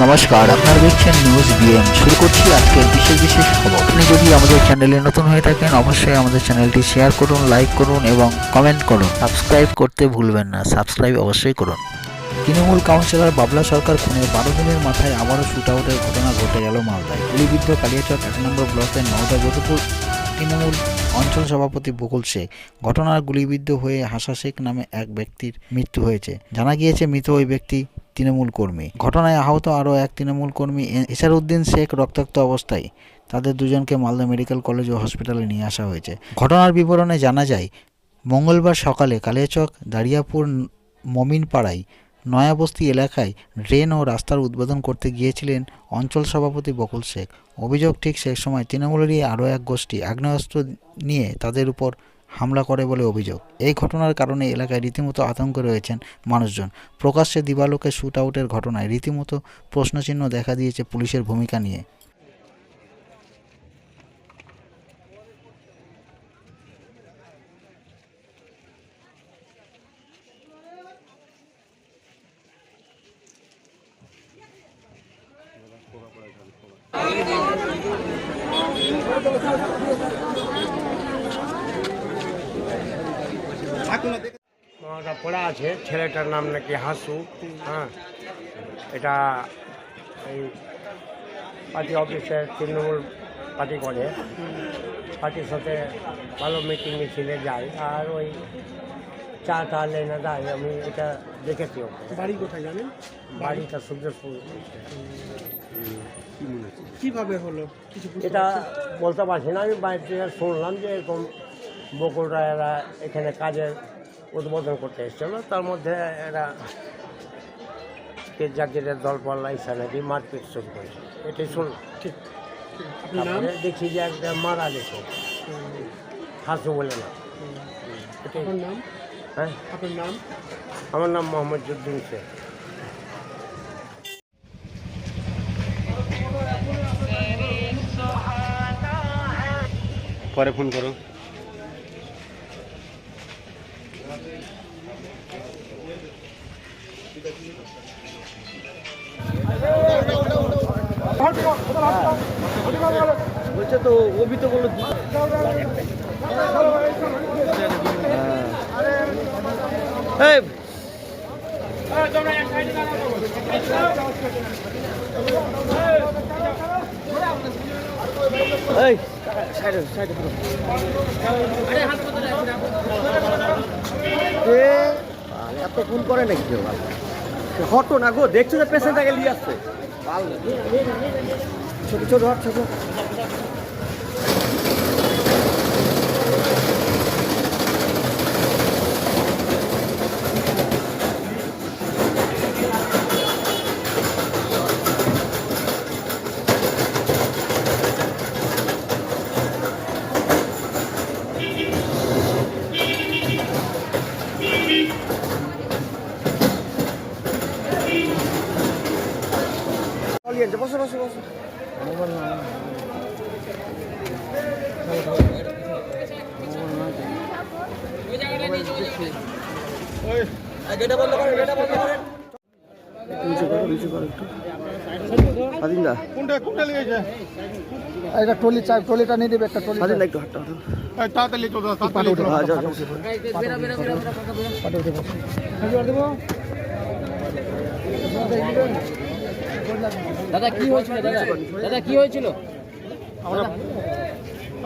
নমস্কার, আপনারা দেখছেন নিউজ বিএম। শুরু করছি আজকের বিশেষ খবর। আপনি যদি আমাদের চ্যানেলে নতুন হয়ে থাকেন, অবশ্যই আমাদের চ্যানেলটি শেয়ার করুন, লাইক করুন এবং কমেন্ট করুন। সাবস্ক্রাইব করতে ভুলবেন না, সাবস্ক্রাইব অবশ্যই করুন। তৃণমূল কাউন্সিলর বাবলা সরকার খুনের 12 দিনের মাথায় আবারও শুটআউটের ঘটনা ঘটে গেল মালদায়। গুলিবিদ্ধ কালিয়াচক ১ নম্বর ব্লকের নওদা যদুপুর তৃণমূল অঞ্চল সভাপতি বকুল শেখ। ঘটনার গুলিবিদ্ধ হয়ে হাসা শেখ নামে এক ব্যক্তির মৃত্যু হয়েছে। জানা গিয়েছে মৃত ওই ব্যক্তি তৃণমূল কর্মী। ঘটনায় আহত আরও এক তৃণমূল কর্মী এসারউদ্দিন শেখ রক্তাক্ত অবস্থায়। তাদের দুজনকে মালদা মেডিকেল কলেজ ও হসপিটালে নিয়ে আসা হয়েছে। ঘটনার বিবরণে জানা যায়, মঙ্গলবার সকালে কালিয়াচক দারিয়াপুর মমিনপাড়ায় নয়াবস্তি এলাকায় ড্রেন ও রাস্তার উদ্বোধন করতে গিয়েছিলেন অঞ্চল সভাপতি বকুল শেখ। অভিযোগ, ঠিক সেই সময় তৃণমূলেরই আরও এক গোষ্ঠী আগ্নেয়াস্ত্র নিয়ে তাদের উপর হামলা করে বলে অভিযোগ। এই ঘটনার কারণে এলাকায় রীতিমতো আতঙ্কে রয়েছেন মানুষজন। প্রকাশ্যে দিবালোকে শুটআউটের ঘটনায় রীতিমতো প্রশ্নচিহ্ন দেখা দিয়েছে পুলিশের ভূমিকা নিয়ে। ওটা পড়া আছে, ছেলেটার নাম নাকি হাসু। হ্যাঁ, এটা এই পার্টি অফিসের তৃণমূল পার্টি করে, পার্টির সাথে ভালো মিটিং মিছিলে যায় আর ওই চা টা লেনে দেয়। আমি এটা দেখেছি। ওকে বাড়ি কোথায় জানেন? বাড়িটা সুন্দরপুর। কিভাবে হলো কিছু এটা বলতে পারছি না, আমি বাইরে থেকে শুনলাম যে এরকম বকুলরা এরা এখানে কাজের উদ্বোধন করতে এসেছিল, তার মধ্যে এরা জাকিরের দল পাল্লা ইসা নাকি মারপিট শুরু করেছে, এটাই শুনলাম। ঠিক। তারপরে দেখি যে একটা মারা গেছে, হাসু বলে না। এটাই। আপনার নাম? হ্যাঁ, আপনার নাম? আমার নাম মোহাম্মদ জুদ্দিন শেখ। পরে ফোন করো। বলছে তো অভি তো বললো এত ফোন করে নাকি কেউ? হতো না গো, দেখছো যে পেশেন্টটাকে নিয়ে আসছে। ছোট ছোট ছোট বসো বসো বসো। এটা বন্ধ করেন, এটা বন্ধ করেন। একটা ট্রলি চাই, ট্রলিটা নিয়ে দেবে। একটা ট্রলি একটু হাঁটা তাড়াতাড়ি দাদা কি হয়েছিল? দাদা কি হয়েছিল?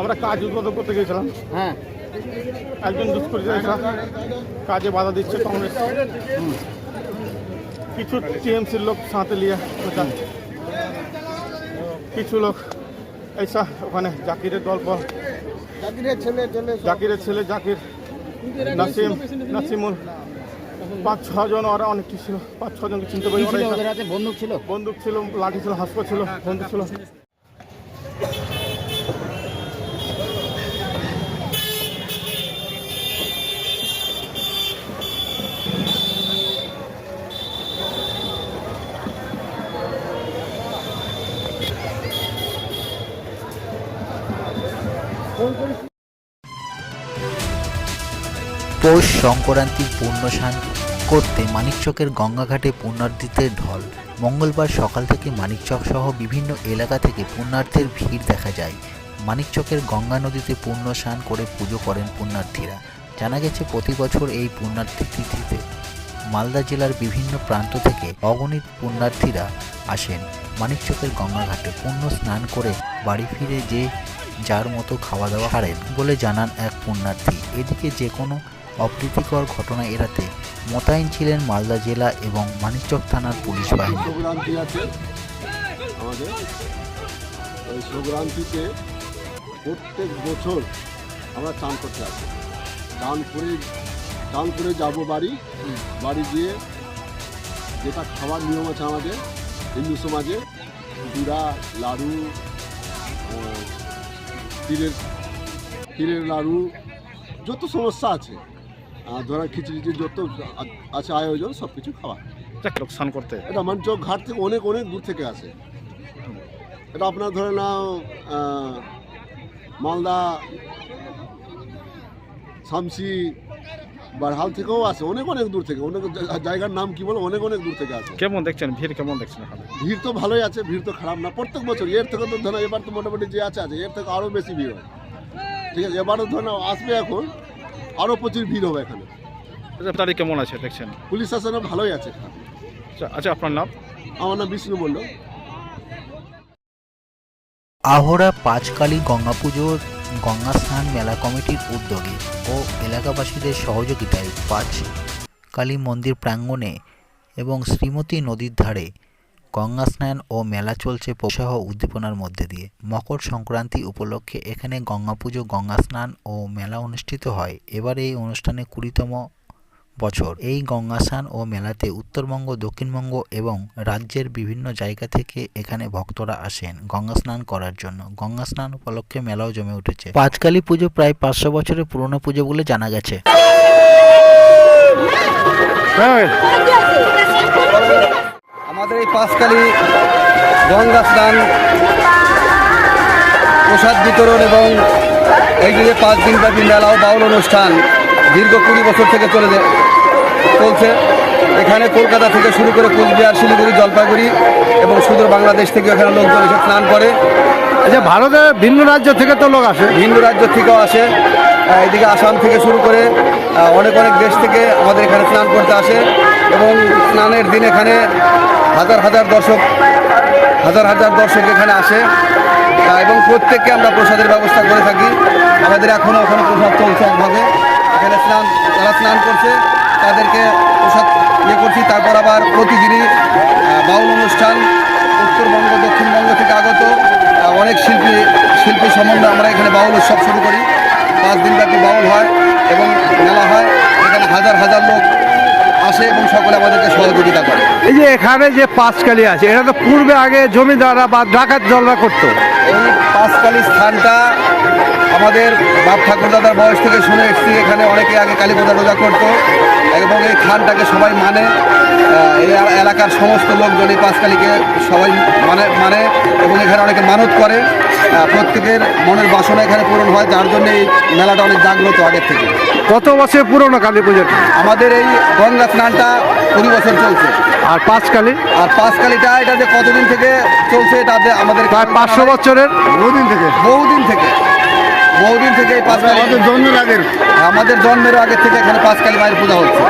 আমরা কাজ উদ্বোধন করতে গিয়েছিলাম। হ্যাঁ, একজন দুষ্কৃতী কাজে বাধা দিচ্ছে কংগ্রেস, কিছু টিএমসির লোক সাথে নিয়ে কিছু লোক এইসা ওখানে জাকিরের দল পর জাকিরের ছেলে জাকির, নাসিমুল, 5-6 জন, ওরা অনেকটি ছিল। 5-6 জনকে চিনতে পারি। ওদের হাতে বন্দুক ছিল? বন্দুক ছিল, লাঠি ছিল, হাসপা ছিল, বন্দুক ছিল। পৌষ সংক্রান্তির পুণ্যস্নান করতে মানিকচকের গঙ্গাঘাটে পুণ্যার্থীদের ঢল। মঙ্গলবার সকাল থেকে মানিকচক সহ বিভিন্ন এলাকা থেকে পুণ্যার্থীর ভিড় দেখা যায়। মানিকচকের গঙ্গা নদীতে পুণ্য স্নান করে পুজো করেন পুণ্যার্থীরা। জানা গেছে প্রতি বছর এই পুণ্যার্থী তিথিতে মালদা জেলার বিভিন্ন প্রান্ত থেকে অগণিত পুণ্যার্থীরা আসেন মানিকচকের গঙ্গাঘাটে পুণ্য স্নান করে বাড়ি ফিরে যে যার মতো খাওয়া দাওয়া হারেন বলে জানান এক পুণ্যার্থী। এদিকে যে কোনো অপ্রীতিকর ঘটনা এড়াতে মোতায়েন ছিলেন মালদা জেলা এবং মানিকচক থানার পুলিশ বাহিনী। সংক্রান্তি আছে আমাদের, ওই সংক্রান্তিতে প্রত্যেক বছর আমরা চান করতে আসি। চান করে যাবো বাড়ি গিয়ে যেটা খাওয়ার নিয়ম আছে আমাদের হিন্দু সমাজে, গুড়া লাড়ু, তিলের লাড়ু, যত সমস্যা আছে ধরা খিচুড়ি যত আছে আয়োজন সব কিছু খাওয়া। স্নান করতে এটা মানিকচক ঘাট থেকে অনেক দূর থেকে আসে। এটা আপনার ধরে নাও মালদা, শামসি, বারহাল থেকেও আসে, অনেক দূর থেকে, অনেক জায়গার নাম কি বলো, অনেক দূর থেকে আসে। কেমন দেখছেন ভিড়, কেমন দেখছেন এখানে? ভিড় তো ভালোই আছে, ভিড় তো খারাপ না। প্রত্যেক বছর এর থেকে তো ধরো এবার তো মোটামুটি যে আছে এর থেকে আরও বেশি ভিড় হয়। ঠিক আছে, এবারও ধরো আসবে, এখন আরও প্রচুর ভিড় হবে এখানে। তারিখ কেমন আছে দেখছেন? পুলিশ শাসনও ভালোই আছে। আচ্ছা, আপনার নাম? আমার নাম বিষ্ণু মণ্ডল। আহরা পাঁচকালী গঙ্গা পুজোর গঙ্গা স্নান মেলা কমিটির উদ্যোগে ও এলাকাবাসীদের সহযোগিতায় পাঁচকালী মন্দির প্রাঙ্গণে এবং শ্রীমতী নদীর ধারে গঙ্গা স্নান ও মেলা চলছে উৎসাহ উদ্দীপনার মধ্যে দিয়ে। মকর সংক্রান্তি উপলক্ষে এখানে গঙ্গা পুজো, গঙ্গা স্নান ও মেলা অনুষ্ঠিত হয়। এবার এই অনুষ্ঠানে 20তম বছর। এই গঙ্গা স্নান ও মেলাতে উত্তরবঙ্গ, দক্ষিণবঙ্গ এবং রাজ্যের বিভিন্ন জায়গা থেকে এখানে ভক্তরা আসেন গঙ্গা স্নান করার জন্য। গঙ্গা স্নান উপলক্ষে মেলাও জমে উঠেছে। পাঁচকালী পুজো প্রায় 500 বছরের পুরনো পুজো বলে জানা গেছে। আমাদের এই পাঁচকালী গঙ্গা স্নান, প্রসাদ বিতরণ এবং এই যে 5 দিনব্যাপী মেলা ও বাউল অনুষ্ঠান দীর্ঘ 20 বছর থেকে চলছে। এখানে কলকাতা থেকে শুরু করে কোচবিহার, শিলিগুড়ি, জলপাইগুড়ি এবং সুদূর বাংলাদেশ থেকে এখানে লোকজন এসে স্নান করে। আচ্ছা, ভারতের ভিন্ন রাজ্য থেকে তো লোক আসে? ভিন্ন রাজ্য থেকেও আসে, এদিকে আসাম থেকে শুরু করে অনেক দেশ থেকে আমাদের এখানে স্নান করতে আসে এবং স্নানের দিন এখানে হাজার হাজার দর্শক এখানে আসে এবং প্রত্যেককে আমরা প্রসাদের ব্যবস্থা করে থাকি। আমাদের এখনও প্রসাদ চলছে একভাবে। এখানে যারা স্নান করছে তাদেরকে প্রসাদ করছি। তারপর আবার প্রতিদিনই বাউল অনুষ্ঠান, উত্তরবঙ্গ, দক্ষিণবঙ্গ থেকে আগত অনেক শিল্পী সম্বন্ধে আমরা এখানে বাউল উৎসব শুরু করি। 5 দিনব্যাপী বাউল হয় এবং মেলা হয়। এখানে হাজার লোক আসে এবং সকলে আমাদেরকে সহযোগিতা করে। এই যে এখানে যে পাঁচকালী আছে, এটা তো পূর্বে আগে জমিদাররা বা ডাকাত দলরা করতো। এই পাঁচকালী স্থানটা আমাদের বাপ ঠাকুরদাদার বয়স থেকে শুনে এসেছি। এখানে অনেকে আগে কালী পূজা রোজা করতো এবং এই স্থানটাকে সবাই মানে। এই এলাকার সমস্ত লোকজন এই পাঁচকালীকে সবাই মানে এবং এখানে অনেকে মানত করে। প্রত্যেকের মনের বাসনা এখানে পূরণ হয়, যার জন্য এই মেলাটা অনেক জাগ্রত আগের থেকে। কত বছর পুরনো কালী পুজোটা? আমাদের এই গঙ্গা স্নানটা 20 বছর চলছে। আর পাঁচকালীটা এটা যে কতদিন থেকে চলছে এটা আমাদের প্রায় 500 বছরের। বহুদিন থেকে এই পাঁচকালী আমাদের জন্মের আগে থেকে এখানে পাঁচকালী মায়ের পূজা হচ্ছে।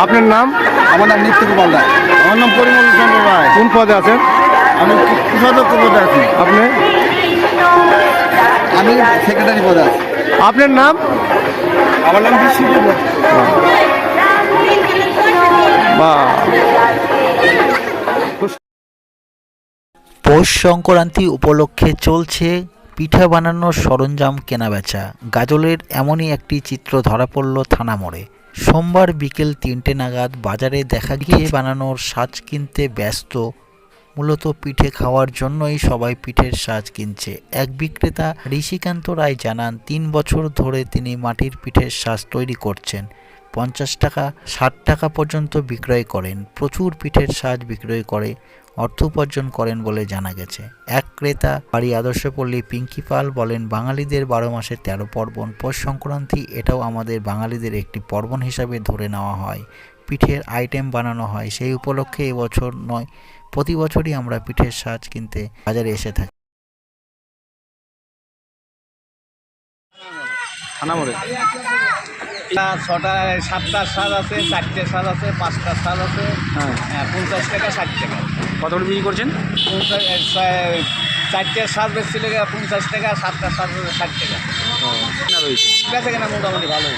আপনার নাম? আমার নাম নিত্য গোপাল রায়। আমার নাম পরিমল চন্দ্র রায়। কোন পদে আছেন? আমি কোষাধ্যক্ষ পদে আছি। আপনি? আমি সেক্রেটারি পদে আছি। আপনার নাম? আমার নাম বিশ্বজিৎ। পৌষ সংক্রান্তি উপলক্ষে চলছে পিঠা বানানোর সরঞ্জাম কেনাবেচা। গাজলের এমনই একটি চিত্র ধরা পড়ল থানা মোড়ে। সোমবার বিকেল 3টে নাগাদ বাজারে দেখা গিয়ে বানানোর সাজ কিনতে ব্যস্ত। মূলত পিঠে খাওয়ার জন্যই সবাই পিঠের সাজ কিনছে। এক বিক্রেতা ঋষিকান্ত রায় জানান 3 বছর ধরে তিনি মাটির পিঠের সাজ তৈরি করছেন। 50 টাকা 60 টাকা পর্যন্ত বিক্রয় করেন। প্রচুর পিঠের সাজ বিক্রয় করে অর্থ উপার্জন করেন বলে জানা গেছে। এক ক্রেতা বাড়ি আদর্শপল্লী পিঙ্কি পাল বলেন, বাঙালিদের 12 মাসে 13 পার্বণ। পৌষ সংক্রান্তি এটাও আমাদের বাঙালিদের একটি পার্বণ হিসাবে ধরে নেওয়া হয়। পিঠের আইটেম বানানো হয়, সেই উপলক্ষে এবছর নয় প্রতি বছরই আমরা পিঠের সাজ কিনতে বাজারে এসে থাকি। ছটায় 7টার সাজ আছে, 4টে সাজ আছে, 5টার সাজ আছে। হ্যাঁ, 50 টাকা 60 টাকা। কত করে বিক্রি করছেন? 4টের সাজ বেশি লেগে 50 টাকা, 7টার সাজ 60 টাকা। রয়েছে বেঁচে কেনা মোটামুটি ভালোই।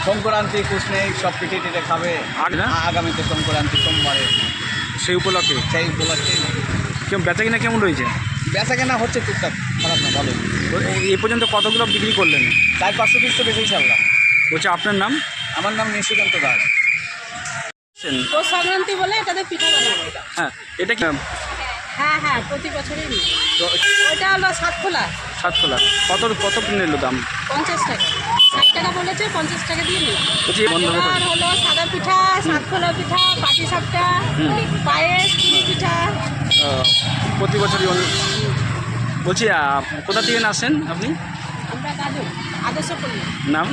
সংক্রান্তি কুসনেই সব পিঠে টিঠে খাবে আগামীতে সংক্রান্তি সোমবারে, সেই উপলক্ষে বেচা কিনা কেমন রয়েছে? বেচা কেনা হচ্ছে টুকটাক, খারাপ না, ভালোই। এই পর্যন্ত কতগুলো বিক্রি করলেন? 400-500 পিস তো বেশি ইনশাল্লাহ। বলছে আপনার নাম? আমার নাম নিশিকান্ত দাস। তো সংক্রান্তি বলে এটাতে পিঠা বানাবো। হ্যাঁ, এটা কি? হ্যাঁ হ্যাঁ, প্রতি বছরই নিই। ওইটা হলো সাতখোলা। সাতখোলা কত নিল দাম? 50 টাকা। 60 টাকা বলেছে, 50 টাকা দিয়ে নিই। বন্ধ আর হলো সাদা পিঠা, সাতখোলা পিঠা, পাটি সাপটা, পায়েস, চিনি পিঠা। প্রতি বছরই বলছি কোথা থেকে আসেন আপনি? আমরা গাজর আদর্শ করি। নাম?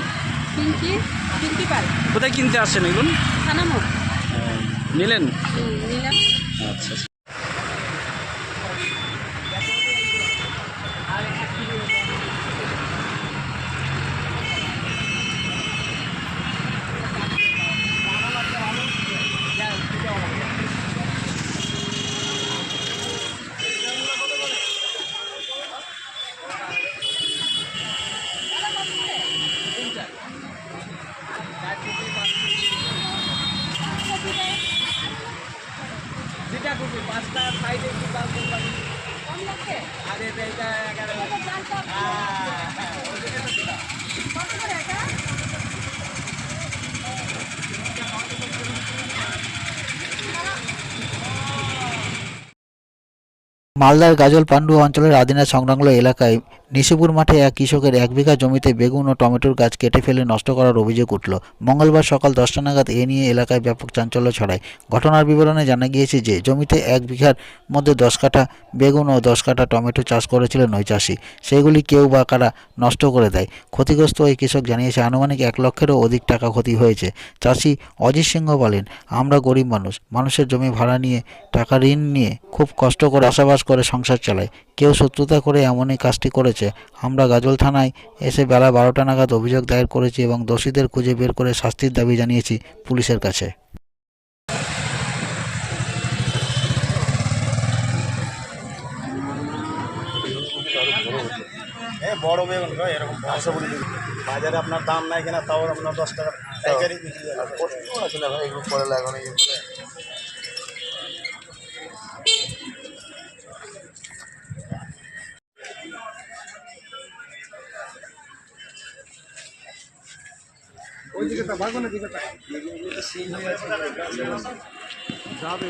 পিঙ্কি পাল। কোথায় কিনতে আসছেন এগুলো? থানামোড়। নিলেন? নিলাম। আচ্ছা। মালদার গাজল পান্ডু অঞ্চলের আদিনা সংলগ্ন এলাকায় নিশিপুর মাঠে এক কৃষকের 1 বিঘা জমিতে বেগুন ও টমেটোর গাছ কেটে ফেলে নষ্ট করার অভিযোগ উঠল। মঙ্গলবার সকাল 10টা নাগাদ এ নিয়ে এলাকায় ব্যাপক চাঞ্চল্য ছড়ায়। ঘটনার বিবরণে জানা গিয়েছে যে জমিতে 1 বিঘার মধ্যে 10 কাঠা বেগুন ও 10 কাঠা টমেটো চাষ করেছিলেন ওই চাষি। সেগুলি কেউ বা কারা নষ্ট করে দেয়। ক্ষতিগ্রস্ত ওই কৃষক জানিয়েছে আনুমানিক 1 লক্ষেরও অধিক টাকা ক্ষতি হয়েছে। চাষি অজিত সিংহ বলেন, আমরা গরিব মানুষের জমি ভাড়া নিয়ে টাকা ঋণ নিয়ে খুব কষ্ট করে চাষাবাস করে সংসার চালায়। কেউ শত্রুতা করে এমনই কাজটি করেছে। আমরা গাজল থানায় এসে বেলা 12টা নাগাদ অভিযোগ দায়ের করেছি এবং দোষীদের খুঁজে বের করে শাস্তির দাবি জানিয়েছি পুলিশের কাছে। বড় বেগুন এরকম বাজারে আপনার দাম নাই কিনা, তাও আপনার 10 টাকা পাইকারি বিক্রি আছে না ভাই, এগুলো পরে লাগানো। ওই দিকে ভাগো না, দিকে যাবে।